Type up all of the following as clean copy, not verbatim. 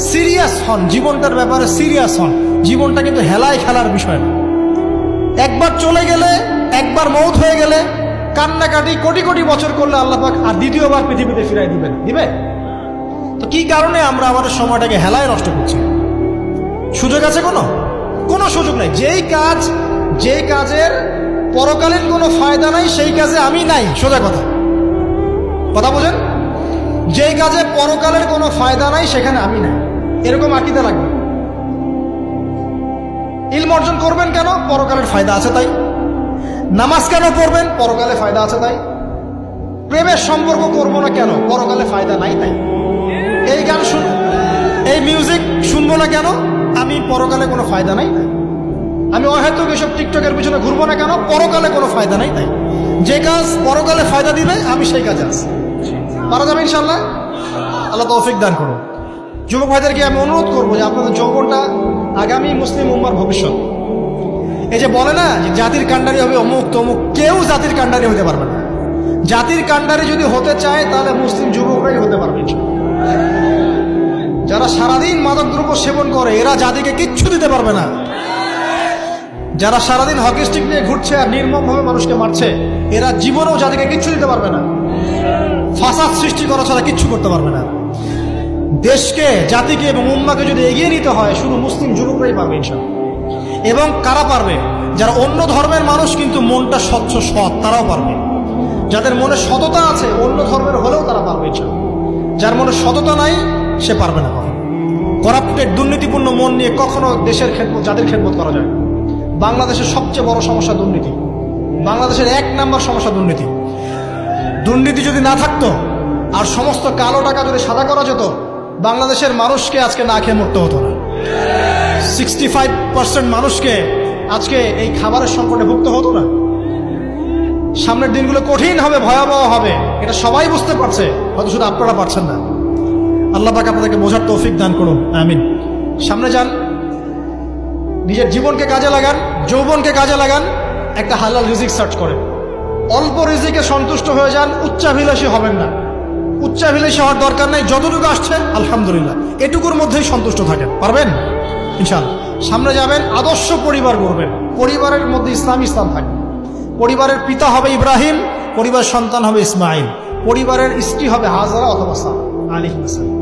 Serious হন, জীবনটার ব্যাপারে serious হন। জীবনটা কিন্তু হেলায় খেলার বিষয় না। একবার চলে গেলে, একবার মৌত হয়ে গেলে কান্নাকাটি কোটি কোটি বছর করলে আল্লাহ পাক আর দ্বিতীয়বার পৃথিবীতে ফিরাই দিবেন, দিবে? তো কি কারণে আমরা আমাদের সময়টাকে হেলায় নষ্ট করছি? সুযোগ আছে কোনো সুযোগ নাই। যেই কাজের পরকালীন কোনো ফায়দা নাই সেই কাজে আমি নাই। সোজা কথা বোঝেন? যেই কাজে পরকালের কোনো ফায়দা নাই সেখানে আমি নাই, এরকম আকীদা লাগবে। ইলম অর্জন করবেন কেন? পরকালের ফায়দা আছে তাই। নামাজ কেন পড়বেন? পরকালে ফায়দা আছে তাই। প্রেমের সম্পর্ক করবো না কেন? পরকালে ফায়দা নাই তাই। এই গান এই মিউজিক শুনবো না কেন? আমি পরকালে কোনো ফায়দা নাই তাই। আমি অহেতুক এসব টিকটকের পিছনে ঘুরবো না কেন? পরকালে কোনো ফায়দা নাই তাই। যে কাজ পরকালে ফায়দা দিবে আমি সেই কাজে আছি। পারা যাবে ইনশাল্লাহ? আল্লাহ তৌফিক দান করুন। যুবক ভাইদেরকে আমি অনুরোধ করবো যে আপনাদের যৌবনটা আগামী মুসলিম উম্মার ভবিষ্যৎ। এই যে বলে না যে জাতির কাণ্ডারি হবে অমুক তমুক, কেউ জাতির কাণ্ডারি হতে পারবে না। জাতির কাণ্ডারি যদি হতে চায় তাহলে মুসলিম যুবকরাই হতে পারবে। যারা সারাদিন মাদকদ্রব্য সেবন করে এরা জাতিকে কিচ্ছু দিতে পারবে না। যারা সারাদিন হকি স্টিক নিয়ে ঘুরছে আর নির্মমভাবে মানুষকে মারছে এরা জীবনেও জাতিকে কিচ্ছু দিতে পারবে না। ফাসাদ সৃষ্টি করা ছাড়া কিচ্ছু করতে পারবে না। দেশকে, জাতিকে এবং উম্মাকে যদি এগিয়ে নিতে হয় শুধু মুসলিম যুবকরাই পারবে ইনশাআল্লাহ। এবং কারা পারবে? যারা অন্য ধর্মের মানুষ কিন্তু মনটা স্বচ্ছ সৎ, তারাও পারবে। যাদের মনে সততা আছে অন্য ধর্মের হলেও তারা পারবে ইনশাআল্লাহ। যার মনে সততা নাই সে পারবে না। করাপ্টেড, দুর্নীতিপূর্ণ মন নিয়ে কখনো দেশের খেদমত, জাতির খেদমত করা যায়। বাংলাদেশের সবচেয়ে বড় সমস্যা দুর্নীতি। বাংলাদেশের 1 নম্বর সমস্যা দুর্নীতি। দুর্নীতি যদি না থাকতো আর সমস্ত কালো টাকা যদি সাদা করা যেত বাংলাদেশের মানুষকে আজকে না খেয়ে মরতে হতো না। 65% মানুষকে আজকে এই খাবারের সংকটে ভুগতে হতো না। সামনের দিনগুলো কঠিন হবে, ভয়াবহ হবে, এটা সবাই বুঝতে পারছে, হয়তো শুধু আপনারা পারছেন না। আল্লাহ পাক আপনাদেরকে বোঝার তৌফিক দান করুন, আমিন। সামনে যান, নিজের জীবনকে কাজে লাগান, যৌবনকে কাজে লাগান, একটা হালাল রিজিক সার্চ করেন। অল্প রিজিকে সন্তুষ্ট হয়ে যান, উচ্চাভিলাষী হবেন না। উচ্চাভিলাষী হওয়ার দরকার নাই, যতটুকু আসছে আলহামদুলিল্লাহ, এটুকুর মধ্যেই সন্তুষ্ট থাকেন। পারবেন ইনশাআল্লাহ। সামনে যাবেন, আদর্শ পরিবার গড়বেন। পরিবারের মধ্যে ইসলাম থাকবে। পরিবারের পিতা হবে ইব্রাহিম, পরিবার সন্তান হবে ইসমাইল, পরিবারের স্ত্রী হবে হাজারা অথবা সারা আলাইহিস সালাম।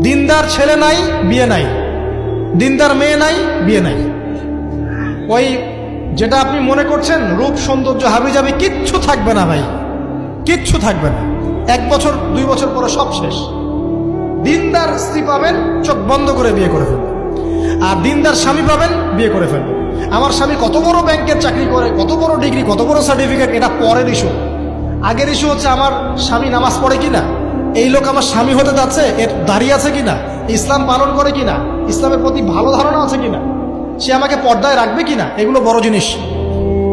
দিনদার ছেলে নাই, বিয়ে নাই। দিনদার মেয়ে নাই, বিয়ে নাই। ওই যেটা আপনি মনে করছেন রূপ সৌন্দর্য হাবিজাবি কিচ্ছু থাকবে না ভাই, কিচ্ছু থাকবে না। 1 বছর 2 বছর পরে সব শেষ। দিনদার স্ত্রী পাবেন, চোখ বন্ধ করে বিয়ে করে ফেলবেন। আর দিনদার স্বামী পাবেন, বিয়ে করে ফেলবেন। আমার স্বামী কত বড় ব্যাংকের চাকরি করে, কত বড় ডিগ্রি, কত বড় সার্টিফিকেট, এটা পরের ইস্যু। আগের ইস্যু হচ্ছে আমার স্বামী নামাজ পড়ে কিনা, এই লোক আমার স্বামী হতে যাচ্ছে, এর দাঁড়িয়ে আছে কিনা, ইসলাম পালন করে কিনা, ইসলামের প্রতি ভালো ধারণা আছে কিনা, সে আমাকে পর্দায় রাখবে কিনা, এগুলো বড় জিনিস।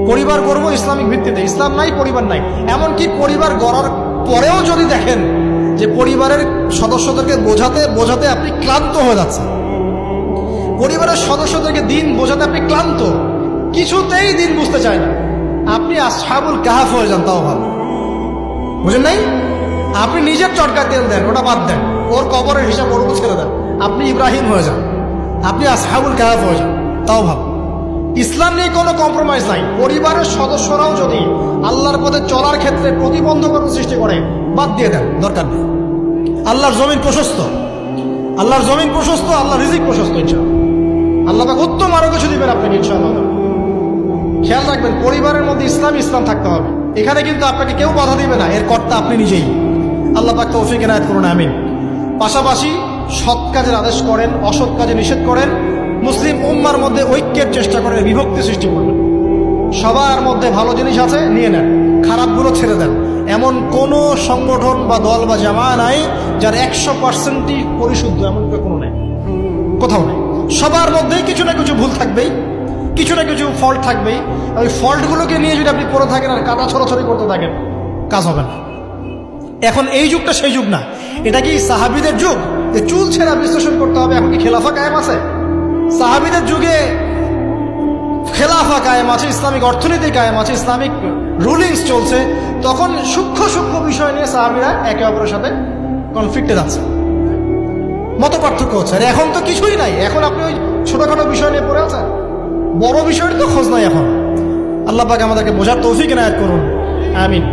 পরিবার গড়বো ইসলামিক ভিত্তিতে। ইসলাম নাই, পরিবার নাই। এমনকি পরিবার গড়ার পরেও যদি দেখেন যে পরিবারের সদস্যদেরকে বোঝাতে আপনি ক্লান্ত হয়ে যাচ্ছেন, পরিবারের সদস্যদেরকে দিন বোঝাতে আপনি ক্লান্ত, কিছুতেই দিন বুঝতে চায় না, আপনি আসহাবুল কাহাফ হয়ে যান, তাও ভালো। বুঝেন নাই? আপনি নিজের চটকা তেল দেন, ওটা বাদ দেন, ওর কবরের হিসাব ওর উপর ছেড়ে দেন, আপনি ইব্রাহিম হয়ে যান, আপনি আসহাবুল কাহাফ হয়ে যান, তাও ভালো। ইসলাম নিয়ে কোনো কম্প্রোমাইজ নাই। পরিবারের সদস্যরাও যদি আল্লাহর পথে চলার ক্ষেত্রে প্রতিবন্ধকতা সৃষ্টি করে বাদ দিয়ে দেন, দরকার নেই। আল্লাহর জমিন প্রশস্ত, আল্লাহর জমিন প্রশস্ত, আল্লাহর রিজিক প্রশস্ত। ইনশাআল্লাহ আল্লাহ পাক উত্তম আরো কিছু দিবেন আপনাকে ইনশাআল্লাহ। খেয়াল রাখবেন, পরিবারের মধ্যে ইসলাম থাকতে হবে। এখানে কিন্তু আপনাকে কেউ বাধা দিবে না, এর কর্তা আপনি নিজেই। আল্লাহ পাক তৌফিক এনায়েত করুন, আমিন। পাশাপাশি সৎ কাজের আদেশ করেন, অসৎ কাজে নিষেধ করেন। মুসলিম উম্মার মধ্যে ঐক্যের চেষ্টা করেন, বিভক্তি সৃষ্টি করবেন। সবার মধ্যে ভালো জিনিস আছে, নিয়ে নেন, খারাপগুলো ছেড়ে দেন। এমন কোনো সংগঠন বা দল বা জামা নাই যার 100%ই পরিশুদ্ধ, এমন কোনো নেই, কোথাও নেই। সবার মধ্যেই কিছু না কিছু ভুল থাকবেই, কিছু না কিছু ফল্ট থাকবেই। ওই ফল্টগুলোকে নিয়ে যদি আপনি পড়ে থাকেন আর কাদা ছড়াছড়ি করতে থাকেন, কাজ হবে না। এখন এই যুগটা সেই যুগ না। এটা কি সাহাবীদের যুগ যে চুল ছেঁড়া বিশ্লেষণ করতে হবে? এখন কি খেলাফা কায়েম আছে? সাহাবীদের যুগে খেলাফা কায়েম আছে, ইসলামিক অর্থনীতি কায়েম আছে, ইসলামিক রুলিংস চলছে। তখন সূক্ষ্ম বিষয় নিয়ে সাহাবীরা একে অপরের সাথে কনফ্লিক্টে যাচ্ছে। মত পার্থক্য হচ্ছে। আর এখন তো কিছুই নাই, এখন আপনি ওই ছোটখাটো বিষয় নিয়ে পড়ে আছেন, বড় বিষয়ের তো খোঁজ নাই এখন। আল্লাহ পাক আমাদেরকে বোঝার তৌফিক এনায়েত করুন, আমিন।